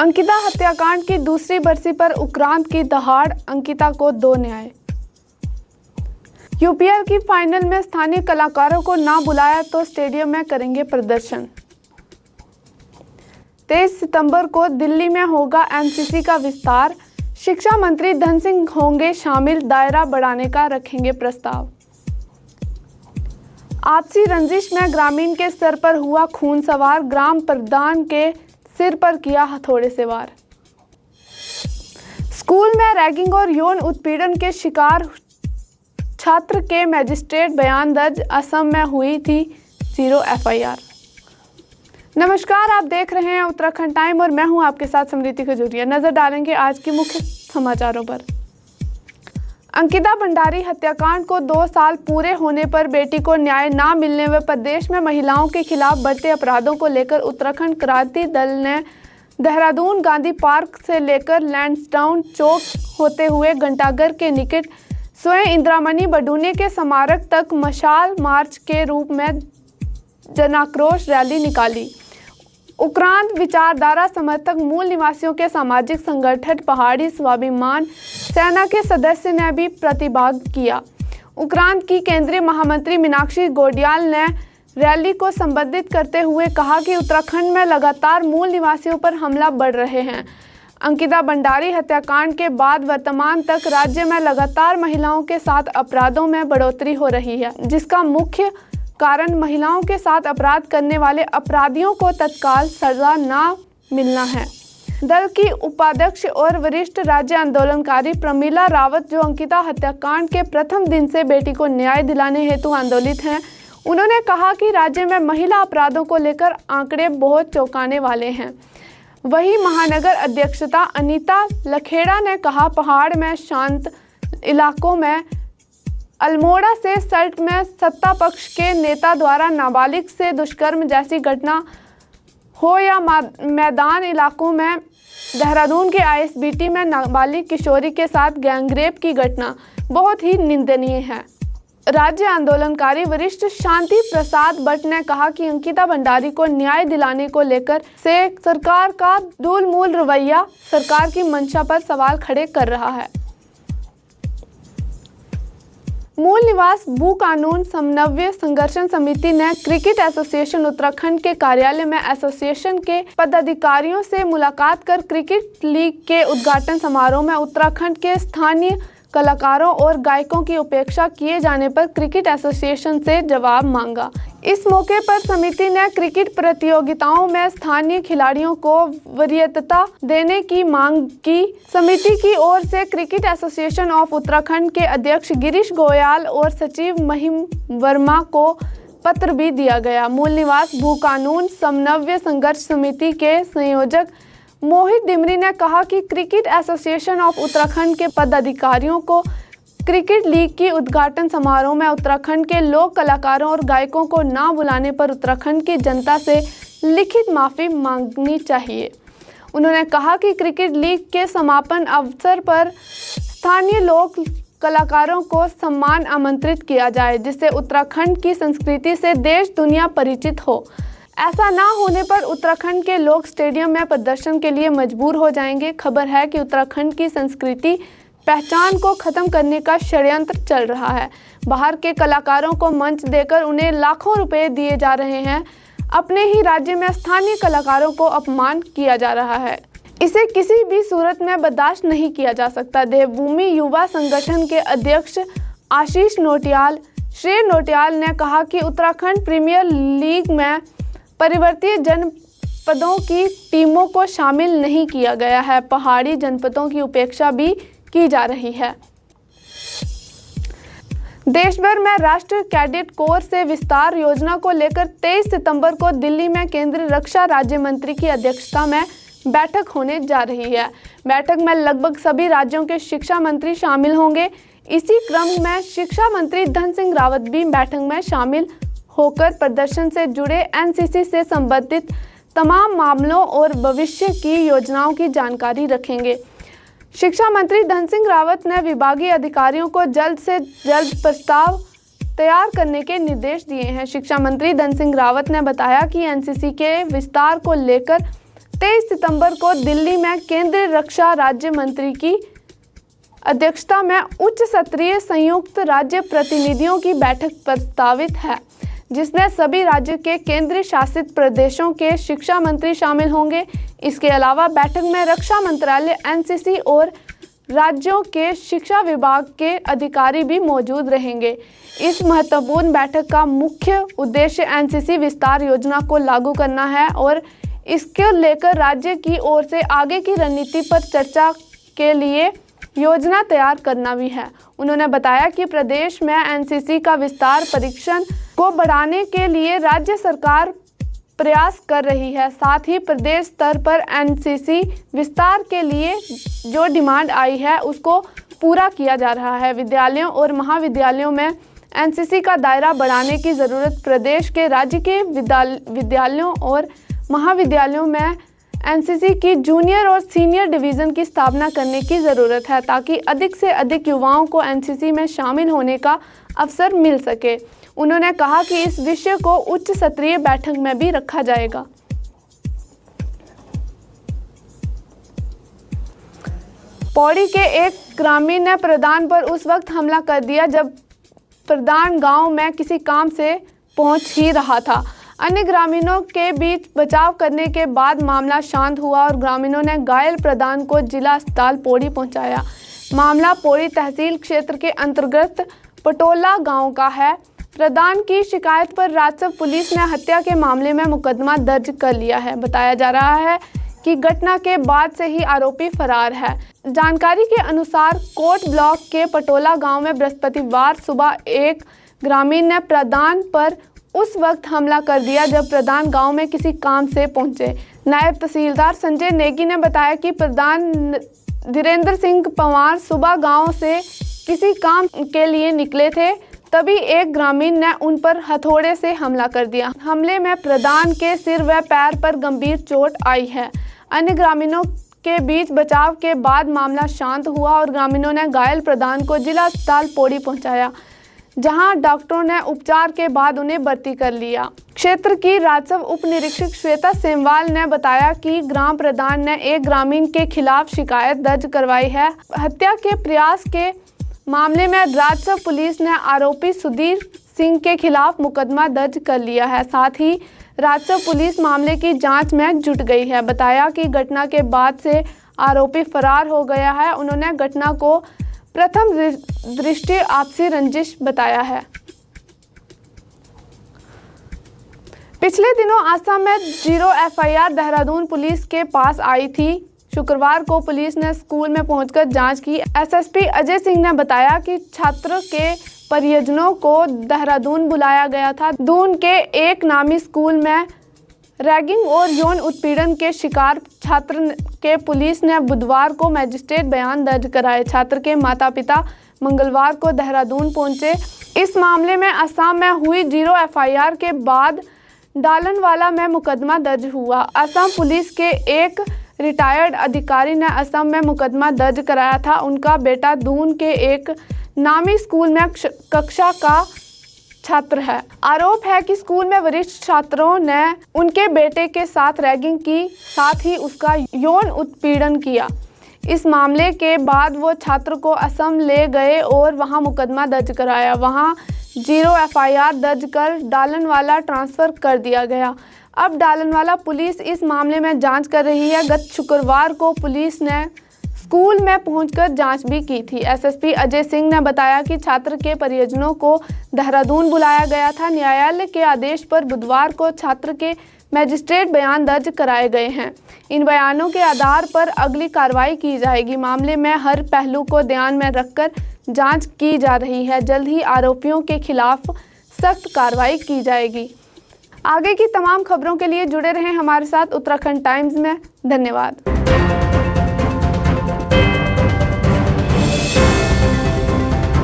अंकिता हत्याकांड की दूसरी बरसी पर उक्रांद की दहाड़, अंकिता को 2 न्याय। यूपीएल की फाइनल में स्थानीय कलाकारों को ना बुलाया तो स्टेडियम में करेंगे प्रदर्शन। 23 सितंबर को दिल्ली में होगा एमसीसी का विस्तार, शिक्षा मंत्री धन सिंह होंगे शामिल, दायरा बढ़ाने का रखेंगे प्रस्ताव। आपसी रंजिश में ग्रामीण के सर पर हुआ खून सवार, ग्राम प्रधान के सिर पर किया हथौड़े से वार। स्कूल में रैगिंग और यौन उत्पीड़न के शिकार छात्र के मजिस्ट्रेट बयान दर्ज, असम में हुई थी 0 एफआईआर। नमस्कार, आप देख रहे हैं उत्तराखंड टाइम और मैं हूं आपके साथ समृति खजूरिया। नजर डालेंगे आज के मुख्य समाचारों पर। अंकिता भंडारी हत्याकांड को 2 साल पूरे होने पर बेटी को न्याय ना मिलने व प्रदेश में महिलाओं के खिलाफ बढ़ते अपराधों को लेकर उत्तराखंड क्रांति दल ने देहरादून गांधी पार्क से लेकर लैंसडाउन चौक होते हुए घंटाघर के निकट स्वयं इंदिरामणि बडूने के स्मारक तक मशाल मार्च के रूप में जनाक्रोश रैली निकाली। उक्रांद विचारधारा समर्थक मूल निवासियों के सामाजिक संगठन पहाड़ी स्वाभिमान सेना के सदस्य ने भी प्रतिभाग किया। उक्रांद की केंद्रीय महामंत्री मीनाक्षी गोडियाल ने रैली को संबोधित करते हुए कहा कि उत्तराखंड में लगातार मूल निवासियों पर हमला बढ़ रहे हैं। अंकिता भंडारी हत्याकांड के बाद वर्तमान तक राज्य में लगातार महिलाओं के साथ अपराधों में बढ़ोतरी हो रही है, जिसका मुख्य कारण महिलाओं के साथ अपराध करने वाले अपराधियों को तत्काल सजा न मिलना है। दल की उपाध्यक्ष और वरिष्ठ राज्य आंदोलनकारी प्रमीला रावत, जो अंकिता हत्याकांड के प्रथम दिन से बेटी को न्याय दिलाने हेतु आंदोलित हैं, उन्होंने कहा कि राज्य में महिला अपराधों को लेकर आंकड़े बहुत चौंकाने वाले हैं। वहीं महानगर अध्यक्षता अनीता लखेड़ा ने कहा, पहाड़ में शांत इलाकों में अल्मोड़ा से सल्ट में सत्ता पक्ष के नेता द्वारा नाबालिग से दुष्कर्म जैसी घटना हो या मैदान इलाकों में देहरादून के आईएसबीटी में नाबालिग किशोरी के साथ गैंगरेप की घटना बहुत ही निंदनीय है। राज्य आंदोलनकारी वरिष्ठ शांति प्रसाद भट्ट ने कहा कि अंकिता भंडारी को न्याय दिलाने को लेकर से सरकार का ढूलमूल रवैया सरकार की मंशा पर सवाल खड़े कर रहा है। मूल निवास भू कानून समन्वय संघर्षण समिति ने क्रिकेट एसोसिएशन उत्तराखंड के कार्यालय में एसोसिएशन के पदाधिकारियों से मुलाकात कर क्रिकेट लीग के उद्घाटन समारोह में उत्तराखंड के स्थानीय कलाकारों और गायकों की उपेक्षा किए जाने पर क्रिकेट एसोसिएशन से जवाब मांगा। इस मौके पर समिति ने क्रिकेट प्रतियोगिताओं में स्थानीय खिलाड़ियों को वरीयता देने की मांग की। समिति की ओर से क्रिकेट एसोसिएशन ऑफ उत्तराखंड के अध्यक्ष गिरीश गोयल और सचिव महिम वर्मा को पत्र भी दिया गया। मूल निवास भू कानून समन्वय संघर्ष समिति के संयोजक मोहित डिमरी ने कहा कि क्रिकेट एसोसिएशन ऑफ उत्तराखंड के पदाधिकारियों को क्रिकेट लीग की उद्घाटन समारोह में उत्तराखंड के लोक कलाकारों और गायकों को ना बुलाने पर उत्तराखंड की जनता से लिखित माफ़ी मांगनी चाहिए। उन्होंने कहा कि क्रिकेट लीग के समापन अवसर पर स्थानीय लोक कलाकारों को सम्मान आमंत्रित किया जाए, जिससे उत्तराखंड की संस्कृति से देश दुनिया परिचित हो। ऐसा ना होने पर उत्तराखंड के लोग स्टेडियम में प्रदर्शन के लिए मजबूर हो जाएंगे। खबर है कि उत्तराखंड की संस्कृति पहचान को खत्म करने का षड्यंत्र चल रहा है। बाहर के कलाकारों को मंच देकर उन्हें लाखों रुपए दिए जा रहे हैं। अपने ही राज्य में स्थानीय कलाकारों को अपमान किया जा रहा है। इसे किसी भी सूरत में बर्दाश्त नहीं किया जा सकता। देवभूमि युवा संगठन के अध्यक्ष आशीष नोटियाल श्री नोटियाल ने कहा कि उत्तराखंड प्रीमियर लीग में परिवर्तित जनपदों की टीमों को शामिल नहीं किया गया है। पहाड़ी जनपदों की उपेक्षा भी की जा रही है। देश भर में राष्ट्रीय कैडेट कोर से विस्तार योजना को लेकर 23 सितंबर को दिल्ली में केंद्रीय रक्षा राज्य मंत्री की अध्यक्षता में बैठक होने जा रही है। बैठक में लगभग सभी राज्यों के शिक्षा मंत्री शामिल होंगे। इसी क्रम में शिक्षा मंत्री धन सिंह रावत भी बैठक में शामिल होकर प्रदर्शन से जुड़े एनसीसी से संबंधित तमाम मामलों और भविष्य की योजनाओं की जानकारी रखेंगे। शिक्षा मंत्री धन सिंह रावत ने विभागीय अधिकारियों को जल्द से जल्द प्रस्ताव तैयार करने के निर्देश दिए हैं। शिक्षा मंत्री धन सिंह रावत ने बताया कि एनसीसी के विस्तार को लेकर 23 सितंबर को दिल्ली में केंद्रीय रक्षा राज्य मंत्री की अध्यक्षता में उच्च स्तरीय संयुक्त राज्य प्रतिनिधियों की बैठक प्रस्तावित है, जिसमें सभी राज्य के केंद्रीय शासित प्रदेशों के शिक्षा मंत्री शामिल होंगे। इसके अलावा बैठक में रक्षा मंत्रालय, एनसीसी और राज्यों के शिक्षा विभाग के अधिकारी भी मौजूद रहेंगे। इस महत्वपूर्ण बैठक का मुख्य उद्देश्य एनसीसी विस्तार योजना को लागू करना है और इसके लेकर राज्य की ओर से आगे की रणनीति पर चर्चा के लिए योजना तैयार करना भी है। उन्होंने बताया कि प्रदेश में एनसीसी का विस्तार परीक्षण को बढ़ाने के लिए राज्य सरकार प्रयास कर रही है। साथ ही प्रदेश स्तर पर एनसीसी विस्तार के लिए जो डिमांड आई है उसको पूरा किया जा रहा है। विद्यालयों और महाविद्यालयों में एनसीसी का दायरा बढ़ाने की ज़रूरत, प्रदेश के राज्य के विद्यालयों और महाविद्यालयों में एनसीसी की जूनियर और सीनियर डिवीज़न की स्थापना करने की ज़रूरत है, ताकि अधिक से अधिक युवाओं को एनसीसी में शामिल होने का अवसर मिल सके। उन्होंने कहा कि इस विषय को उच्च स्तरीय बैठक में भी रखा जाएगा। पौड़ी के एक ग्रामीण ने प्रधान पर उस वक्त हमला कर दिया जब प्रधान गांव में किसी काम से पहुंच ही रहा था। अन्य ग्रामीणों के बीच बचाव करने के बाद मामला शांत हुआ और ग्रामीणों ने घायल प्रधान को जिला अस्पताल पौड़ी पहुंचाया। मामला पौड़ी तहसील क्षेत्र के अंतर्गत पटोला गांव का है। प्रधान की शिकायत पर राजस्व पुलिस ने हत्या के मामले में मुकदमा दर्ज कर लिया है। बताया जा रहा है कि घटना के बाद से ही आरोपी फरार है। जानकारी के अनुसार कोट ब्लॉक के पटोला गांव में बृहस्पतिवार सुबह एक ग्रामीण ने प्रधान पर उस वक्त हमला कर दिया जब प्रधान गांव में किसी काम से पहुंचे। नायब तहसीलदार संजय नेगी ने बताया कि प्रधान धीरेन्द्र सिंह पंवार सुबह गांव से किसी काम के लिए निकले थे, तभी एक ग्रामीण ने उन पर हथौड़े से हमला कर दिया। हमले में प्रधान के सिर व पैर पर गंभीर चोट आई है। अन्य ग्रामीणों के बीच बचाव के बाद मामला शांत हुआ और ग्रामीणों ने घायल प्रधान को जिला अस्पताल पौड़ी पहुंचाया, जहां डॉक्टरों ने उपचार के बाद उन्हें भर्ती कर लिया। क्षेत्र की राजस्व उप निरीक्षक श्वेता सेमवाल ने बताया कि ग्राम प्रधान ने एक ग्रामीण के खिलाफ शिकायत दर्ज करवाई है। हत्या के प्रयास के मामले में राजस्व पुलिस ने आरोपी सुधीर सिंह के खिलाफ मुकदमा दर्ज कर लिया है। साथ ही राजस्व पुलिस मामले की जांच में जुट गई है। बताया कि घटना के बाद से आरोपी फरार हो गया है। उन्होंने घटना को प्रथम दृष्टि आपसी रंजिश बताया है। पिछले दिनों असम में 0 एफआईआर देहरादून पुलिस के पास आई थी। शुक्रवार को पुलिस ने स्कूल में पहुंचकर जांच की। एसएसपी अजय सिंह ने बताया कि छात्र के परिजनों को देहरादून बुलाया गया था। दून के एक नामी स्कूल में रैगिंग और यौन उत्पीड़न के शिकार छात्र के पुलिस ने बुधवार को मजिस्ट्रेट बयान दर्ज कराए। छात्र के माता पिता मंगलवार को देहरादून पहुंचे। इस मामले में असम में हुई 0 एफआईआर के बाद डालनवाला में मुकदमा दर्ज हुआ। असम पुलिस के एक रिटायर्ड अधिकारी ने असम में मुकदमा दर्ज कराया था। उनका बेटा दून के एक नामी स्कूल में कक्षा का छात्र है। आरोप है कि स्कूल में वरिष्ठ छात्रों ने उनके बेटे के साथ रैगिंग की, साथ ही उसका यौन उत्पीड़न किया। इस मामले के बाद वो छात्र को असम ले गए और वहां मुकदमा दर्ज कराया। वहां 0 एफआईआर दर्ज कर डालनवाला ट्रांसफ़र कर दिया गया। अब डालनवाला पुलिस इस मामले में जांच कर रही है। गत शुक्रवार को पुलिस ने स्कूल में पहुंचकर जांच भी की थी। एसएसपी अजय सिंह ने बताया कि छात्र के परिजनों को देहरादून बुलाया गया था। न्यायालय के आदेश पर बुधवार को छात्र के मजिस्ट्रेट बयान दर्ज कराए गए हैं। इन बयानों के आधार पर अगली कार्रवाई की जाएगी। मामले में हर पहलू को ध्यान में रखकर जांच की जा रही है। जल्द ही आरोपियों के खिलाफ सख्त कार्रवाई की जाएगी। आगे की तमाम खबरों के लिए जुड़े रहें हमारे साथ उत्तराखंड टाइम्स में। धन्यवाद।